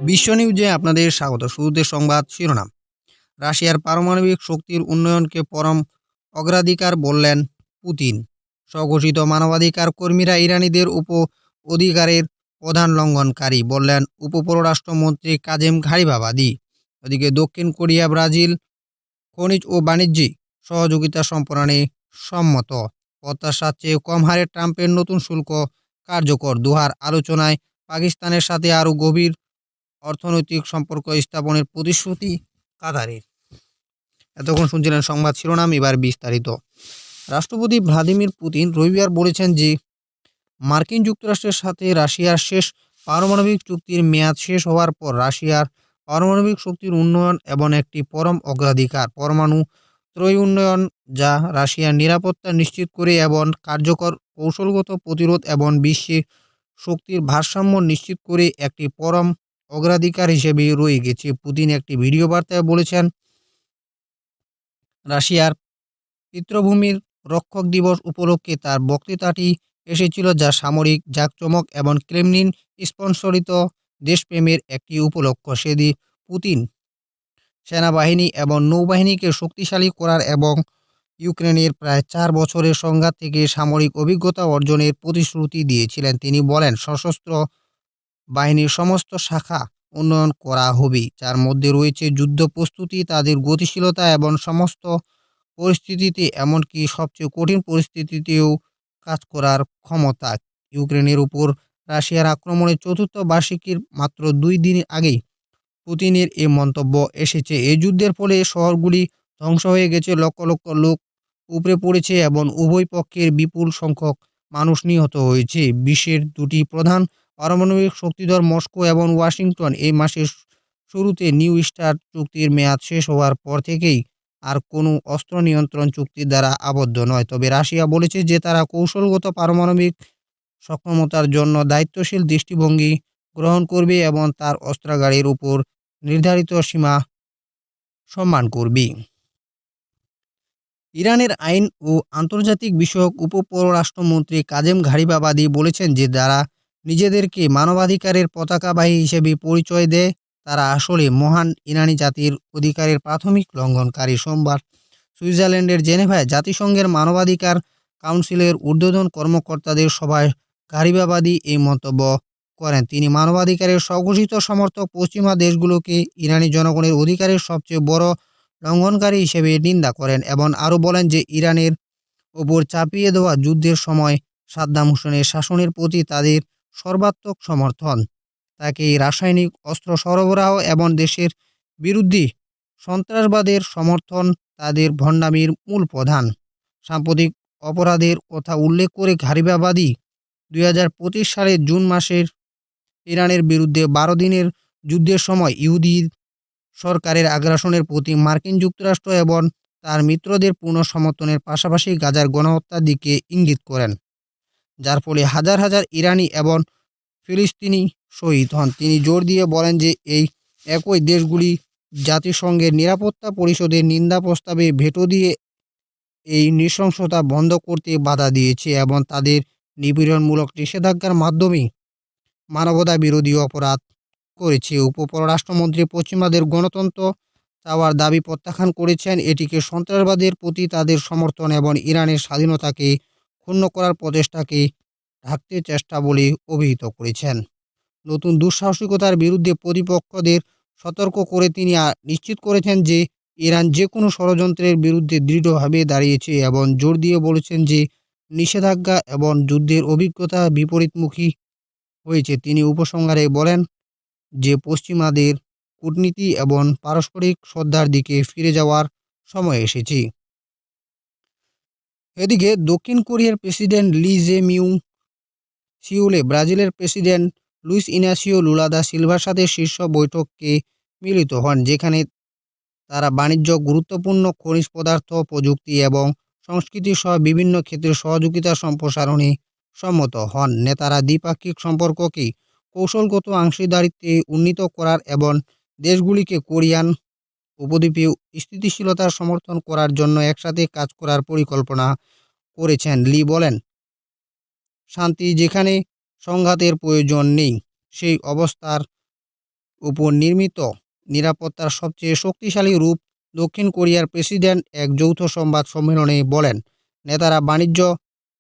বিশ্ব নিউজে আপনাদের স্বাগত। শুরুতে সংবাদ শিরোনাম। রাশিয়ার পারমাণবিক শক্তির উন্নয়নকে পরম অগ্রাধিকার বললেন পুতিন। স্বঘোষিত মানবাধিকার কর্মীরা ইরানিদের অধিকারের প্রধান লঙ্ঘনকারী বললেন উপপররাষ্ট্রমন্ত্রী কাজেম ঘারিবাবাদি। ওদিকে দক্ষিণ কোরিয়া ব্রাজিল খনিজ ও বাণিজ্যিক সহযোগিতা সম্প্রসারণে সম্মত। প্রত্যাশার চেয়ে কম হারে ট্রাম্পের নতুন শুল্ক কার্যকর। দোহার আলোচনায় পাকিস্তানের সাথে আরও গভীর অর্থনৈতিক সম্পর্ক স্থাপনের প্রতিশ্রুতি কাতারের। এতক্ষণ শুনছিলেন সংবাদ শিরোনাম, এবার বিস্তারিত। রাষ্ট্রপতি ভ্লাদিমির পুতিন রবিবার বলেছেন যে মার্কিন যুক্তরাষ্ট্রের সাথে রাশিয়ার শেষ পারমাণবিক চুক্তির মেয়াদ শেষ হওয়ার পর রাশিয়ার পারমাণবিক শক্তির উন্নয়ন এবং একটি পরম অগ্রাধিকার। পরমাণু ত্রয়ী উন্নয়ন, যা রাশিয়ার নিরাপত্তা নিশ্চিত করে এবং কার্যকর কৌশলগত প্রতিরোধ এবং বিশ্বে শক্তির ভারসাম্য নিশ্চিত করে একটি পরম অগ্রাধিকার হিসেবে রয়ে গেছে। পুতিন একটি ভিডিও বার্তায় বলেছেন, রাশিয়ার পিতৃভূমির রক্ষক দিবস উপলক্ষে তার বক্তৃতাটি এসেছিল, যা সামরিক জাঁকজমক এবং ক্রেমলিন স্পন্সরিত দেশপ্রেমের একটি উপলক্ষ। সেদিন পুতিন সেনাবাহিনী এবং নৌবাহিনীকে শক্তিশালী করার এবং ইউক্রেনের প্রায় 4 বছরের সংঘাত থেকে সামরিক অভিজ্ঞতা অর্জনের প্রতিশ্রুতি দিয়েছিলেন। তিনি বলেন, সশস্ত্র বাহিনীর সমস্ত শাখা উন্নয়ন করা হবে, যার মধ্যে রয়েছে যুদ্ধ প্রস্তুতি, তাদের গতিশীলতা এবং সমস্ত পরিস্থিতিতে, এমনকি সবচেয়ে কঠিন পরিস্থিতিতেও কাজ করার ক্ষমতা। ইউক্রেনের উপর রাশিয়ার আক্রমণের চতুর্থ বার্ষিকীর মাত্র 2 দিন আগেই পুতিনের এই মন্তব্য এসেছে। এই যুদ্ধের ফলে শহরগুলি ধ্বংস হয়ে গেছে, লক্ষ লক্ষ লোক উপড়ে পড়েছে এবং উভয় পক্ষের বিপুল সংখ্যক মানুষ নিহত হয়েছে। বিশ্বের দুটি প্রধান পারমাণবিক শক্তিধর মস্কো এবং ওয়াশিংটন এই মাসের শুরুতে নিউ স্টার্ট চুক্তির মেয়াদ শেষ হওয়ার পর থেকেই আর কোনো অস্ত্র নিয়ন্ত্রণ চুক্তির দ্বারা আবদ্ধ নয়। তবে রাশিয়া বলেছে যে তারা কৌশলগত পারমাণবিক সক্ষমতার জন্য দায়িত্বশীল দৃষ্টিভঙ্গি গ্রহণ করবে এবং তার অস্ত্রাগারের উপর নির্ধারিত সীমা সম্মান করবে। ইরানের আইন ও আন্তর্জাতিক বিষয়ক উপপররাষ্ট্রমন্ত্রী কাজেম ঘারিবাবাদি বলেছেন যে যারা নিজেদেরকে মানবাধিকারের পতাকাবাহী হিসেবে পরিচয় দেয়, তারা আসলে মহান ইরানি জাতির অধিকারের প্রাথমিক লঙ্ঘনকারী। সোমবার সুইজারল্যান্ডের জেনেভায় জাতিসংঘের মানবাধিকার কাউন্সিলের ঊর্ধ্বতন কর্মকর্তাদের সভায় ঘারিবাবাদি এই মন্তব্য করেন। তিনি মানবাধিকারের স্বঘোষিত সমর্থক পশ্চিমা দেশগুলোকে ইরানি জনগণের অধিকারের সবচেয়ে বড় লঙ্ঘনকারী হিসেবে নিন্দা করেন এবং আরও বলেন যে ইরানের ওপর চাপিয়ে দেওয়া যুদ্ধের সময় সাদ্দাম হোসেনের শাসনের প্রতি তাদের সর্বাত্মক সমর্থন। তাকে রাসায়নিক অস্ত্র সরবরাহ এবং দেশের বিরুদ্ধে সন্ত্রাসবাদের সমর্থন তাদের ভণ্ডামির মূল প্রধান। সাম্প্রতিক অপরাধের কথা উল্লেখ করে ঘারিবাবাদি 2025 সালের জুন মাসের ইরানের বিরুদ্ধে 12 দিনের যুদ্ধের সময় ইহুদি সরকারের আগ্রাসনের প্রতি মার্কিন যুক্তরাষ্ট্র এবং তার মিত্রদের পূর্ণ সমর্থনের পাশাপাশি গাজার গণহত্যার দিকে ইঙ্গিত করেন, যার ফলে হাজার হাজার ইরানি এবং ফিলিস্তিনি শহীদ হন। তিনি জোর দিয়ে বলেন যে এই একই দেশগুলি জাতিসংঘের নিরাপত্তা পরিষদের নিন্দা প্রস্তাবে ভেটো দিয়ে এই নৃশংসতা বন্ধ করতে বাধা দিয়েছে এবং তাদের নিপীড়নমূলক নিষেধাজ্ঞার মাধ্যমে মানবতা বিরোধী অপরাধ করেছে। উপপররাষ্ট্রমন্ত্রী পশ্চিমাদের গণতন্ত্র চাওয়ার দাবি প্রত্যাখ্যান করেছেন, এটিকে সন্ত্রাসবাদের প্রতি তাদের সমর্থন এবং ইরানের স্বাধীনতাকে ক্ষুণ্ণ করার প্রচেষ্টাকে ঢাকতে চেষ্টা বলে অভিহিত করেছেন। নতুন দুঃসাহসিকতার বিরুদ্ধে প্রতিপক্ষদের সতর্ক করে তিনি নিশ্চিত করেছেন যে ইরান যে কোনো ষড়যন্ত্রের বিরুদ্ধে দৃঢ়ভাবে দাঁড়িয়েছে এবং জোর দিয়ে বলেছেন যে নিষেধাজ্ঞা এবং যুদ্ধের অভিজ্ঞতা বিপরীতমুখী হয়েছে। তিনি উপসংহারে বলেন যে পশ্চিমাদের কূটনীতি এবং পারস্পরিক শ্রদ্ধার দিকে ফিরে যাওয়ার সময় এসেছে। এদিকে দক্ষিণ কোরিয়ার প্রেসিডেন্ট লি জে মিং সিউলে ব্রাজিলের প্রেসিডেন্ট লুইস ইনাসিও লুলা দা সিলভার সাথে শীর্ষ বৈঠকে মিলিত হন, যেখানে তারা বাণিজ্য, গুরুত্বপূর্ণ খনিজ পদার্থ, প্রযুক্তি এবং সংস্কৃতি সহ বিভিন্ন ক্ষেত্রে সহযোগিতা সম্প্রসারণে সম্মত হন। নেতারা দ্বিপাক্ষিক সম্পর্ককে কৌশলগত অংশীদারিত্বে উন্নীত করার এবং দেশগুলিকে কোরিয়ান উপদ্বীপে স্থিতিশীলতার সমর্থন করার জন্য একসাথে কাজ করার পরিকল্পনা করেছেন। লি বলেন, শান্তি যেখানে সংঘাতের প্রয়োজন নেই সেই অবস্থার উপর নির্মিত নিরাপত্তার সবচেয়ে শক্তিশালী রূপ। দক্ষিণ কোরিয়ার প্রেসিডেন্ট এক যৌথ সংবাদ সম্মেলনে বলেন, নেতারা বাণিজ্য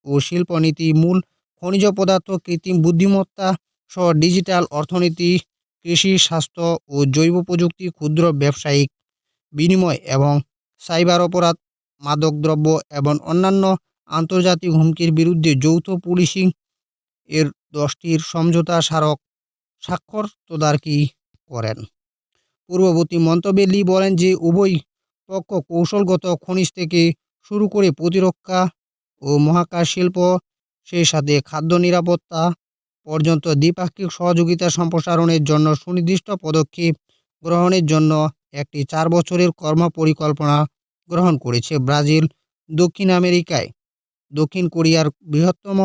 ও শিল্পনীতি, মূল খনিজ পদার্থ, কৃত্রিম বুদ্ধিমত্তা সহ ডিজিটাল অর্থনীতি, কৃষি, স্বাস্থ্য ও জৈব প্রযুক্তি, ক্ষুদ্র ব্যবসায়িক বিনিময় এবং সাইবার অপরাধ, মাদকদ্রব্য এবং অন্যান্য আন্তর্জাতিক হুমকির বিরুদ্ধে যৌথ পুলিশিং এর 10টির সমঝোতা স্মারক স্বাক্ষর তদারকি করেন। পূর্ববর্তী মন্তব্যে লি বলেন যে উভয় পক্ষ কৌশলগত খনিজ থেকে শুরু করে প্রতিরক্ষা ও মহাকাশ শিল্প, সেই সাথে খাদ্য নিরাপত্তা পর্যন্ত দ্বিপাক্ষিক সহযোগিতা সম্প্রসারণের জন্য সুনির্দিষ্ট পদক্ষেপ গ্রহণের জন্য একটি 4 বছরের কর্মপরিকল্পনা গ্রহণ করেছে। ব্রাজিল দক্ষিণ আমেরিকায় দক্ষিণ কোরিয়ার বৃহত্তম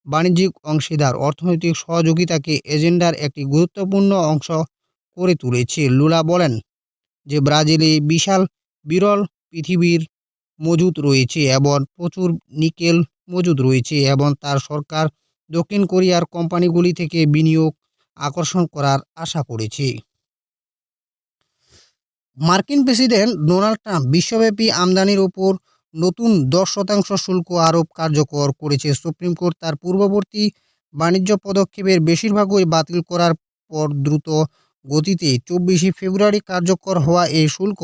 বাণিজ্যিক অংশীদার অর্থনৈতিক সহযোগিতাকে এজেন্ডার একটি গুরুত্বপূর্ণ অংশ করে তুলেছে। লুলা বলেন যে ব্রাজিলে বিশাল বিরল পৃথিবীর মজুদ রয়েছে এবং প্রচুর নিকেল মজুদ রয়েছে এবং তার সরকার দক্ষিণ কোরিয়ার কোম্পানিগুলি থেকে বিনিয়োগ আকর্ষণ করার আশা করেছে। মার্কিন প্রেসিডেন্ট ডোনাল্ড ট্রাম্প বিশ্বব্যাপী আমদানির উপর নতুন 10% শুল্ক আরোপ কার্যকর করেছে। সুপ্রিম কোর্ট তার পূর্ববর্তী বাণিজ্য পদক্ষেপের বেশিরভাগই বাতিল করার পর দ্রুত গতিতে 24 ফেব্রুয়ারি কার্যকর হওয়া এই শুল্ক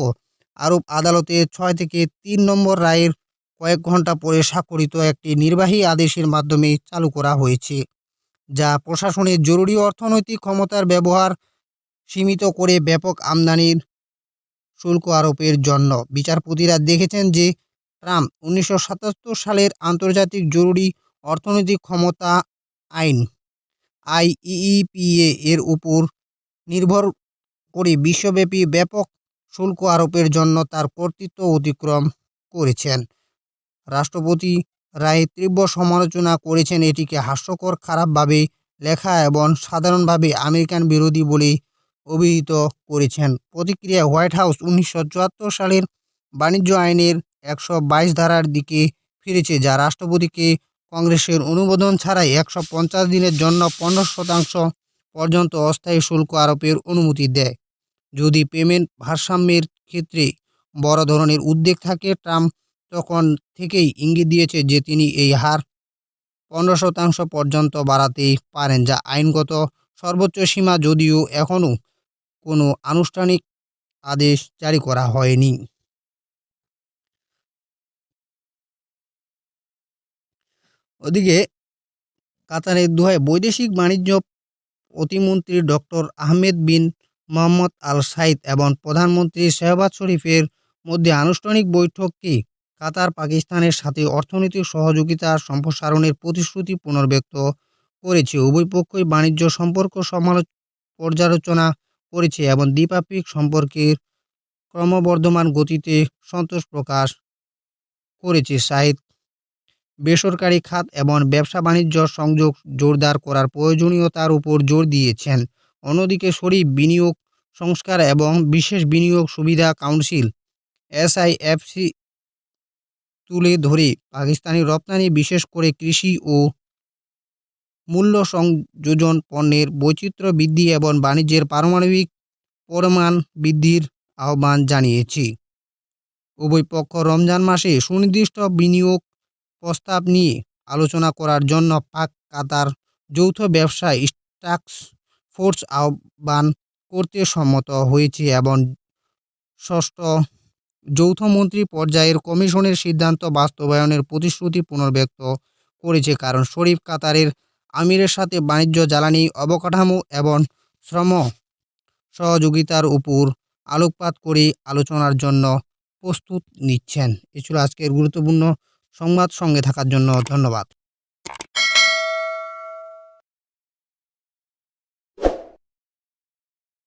আরোপ আদালতের 6 থেকে 3 নম্বর রায়ের কয়েক ঘন্টা পরে স্বাক্ষরিত একটি নির্বাহী আদেশের মাধ্যমে চালু করা হয়েছে, যা প্রশাসনের জরুরি অর্থনৈতিক ক্ষমতার ব্যবহার সীমিত করে ব্যাপক আমদানির শুল্ক আরোপের জন্য। বিচারপতিরা দেখেছেন যে ট্রাম্প 1977 সালের আন্তর্জাতিক জরুরি অর্থনৈতিক ক্ষমতা আইন আইইপিএ এর উপর নির্ভর করে বিশ্বব্যাপী ব্যাপক শুল্ক আরোপের জন্য তার কর্তৃত্ব অতিক্রম করেছেন। রাষ্ট্রপতি রায়ের তীব্র সমালোচনা করেছেন, এটিকে হাস্যকর, খারাপভাবে লেখা এবং সাধারণভাবে আমেরিকান বিরোধী বলে অভিহিত করেছেন। প্রতিক্রিয়ায় হোয়াইট হাউস 1974 সালের বাণিজ্য আইনের 122 ধারার দিকে ফিরেছে, যা রাষ্ট্রপতিকে কংগ্রেসের অনুমোদন ছাড়াই 150 দিনের জন্য 15% পর্যন্ত অস্থায়ী শুল্ক আরোপের অনুমতি দেয়। যদি পেমেন্ট ভারসাম্যের ক্ষেত্রে বড় ধরনের উদ্বেগ থাকে, ট্রাম্প তখন থেকেই ইঙ্গিত দিয়েছে যে তিনি এই হার 15% পর্যন্ত বাড়াতে পারেন, যা আইনগত সর্বোচ্চ সীমা, যদিও এখনও কোনো আনুষ্ঠানিক আদেশ জারি করা হয়নি। ওদিকে কাতারের দোহায় বৈদেশিক বাণিজ্য প্রতিমন্ত্রী ডক্টর আহমেদ বিন মোহাম্মদ আল সাইদ এবং প্রধানমন্ত্রী শেহবাজ শরীফের মধ্যে আনুষ্ঠানিক বৈঠকে কাতার পাকিস্তানের সাথে অর্থনৈতিক সহযোগিতা সম্প্রসারণের প্রতিশ্রুতি পুনর্ব্যক্ত করেছে। উভয় পক্ষই বাণিজ্য সম্পর্ক পর্যালোচনা করেছে এবং দ্বিপাক্ষিক সম্পর্কের ক্রমবর্ধমান গতিতে সন্তোষ প্রকাশ করেছে। সাইদ বেসরকারি খাত এবং ব্যবসা বাণিজ্য সংযোগ জোরদার করার প্রয়োজনীয়তার উপর জোর দিয়েছেন। অন্যদিকে শরীফ বিনিয়োগ সংস্কার এবং বিশেষ বিনিয়োগ সুবিধা কাউন্সিল এসআইএফসি তুলে ধরে পাকিস্তানি রপ্তানি, বিশেষ করে কৃষি ও মূল্য সংযোজন পণ্যের বৈচিত্র্য বৃদ্ধি এবং বাণিজ্যের পারমাণবিক পরিমাণ বৃদ্ধির আহ্বান জানিয়েছে। উভয় পক্ষ রমজান মাসে সুনির্দিষ্ট বিনিয়োগ প্রস্তাব নিয়ে আলোচনা করার জন্য পাক কাতার যৌথ ব্যবসা টাস্ক ফোর্স আহ্বান করতে সম্মত হয়েছে এবং ষষ্ঠ যৌথ মন্ত্রী পর্যায়ের কমিশনের সিদ্ধান্ত বাস্তবায়নের প্রতিশ্রুতি পুনর্ব্যক্ত করেছে। কারণ শরীফ কাতারের আমিরের সাথে বাণিজ্য, জ্বালানি, অবকাঠামো এবং শ্রম সহযোগিতার উপর আলোকপাত করে আলোচনার জন্য প্রস্তুত নিচ্ছেন। এ ছিল আজকের গুরুত্বপূর্ণ সংবাদ। সঙ্গে থাকার জন্য ধন্যবাদ।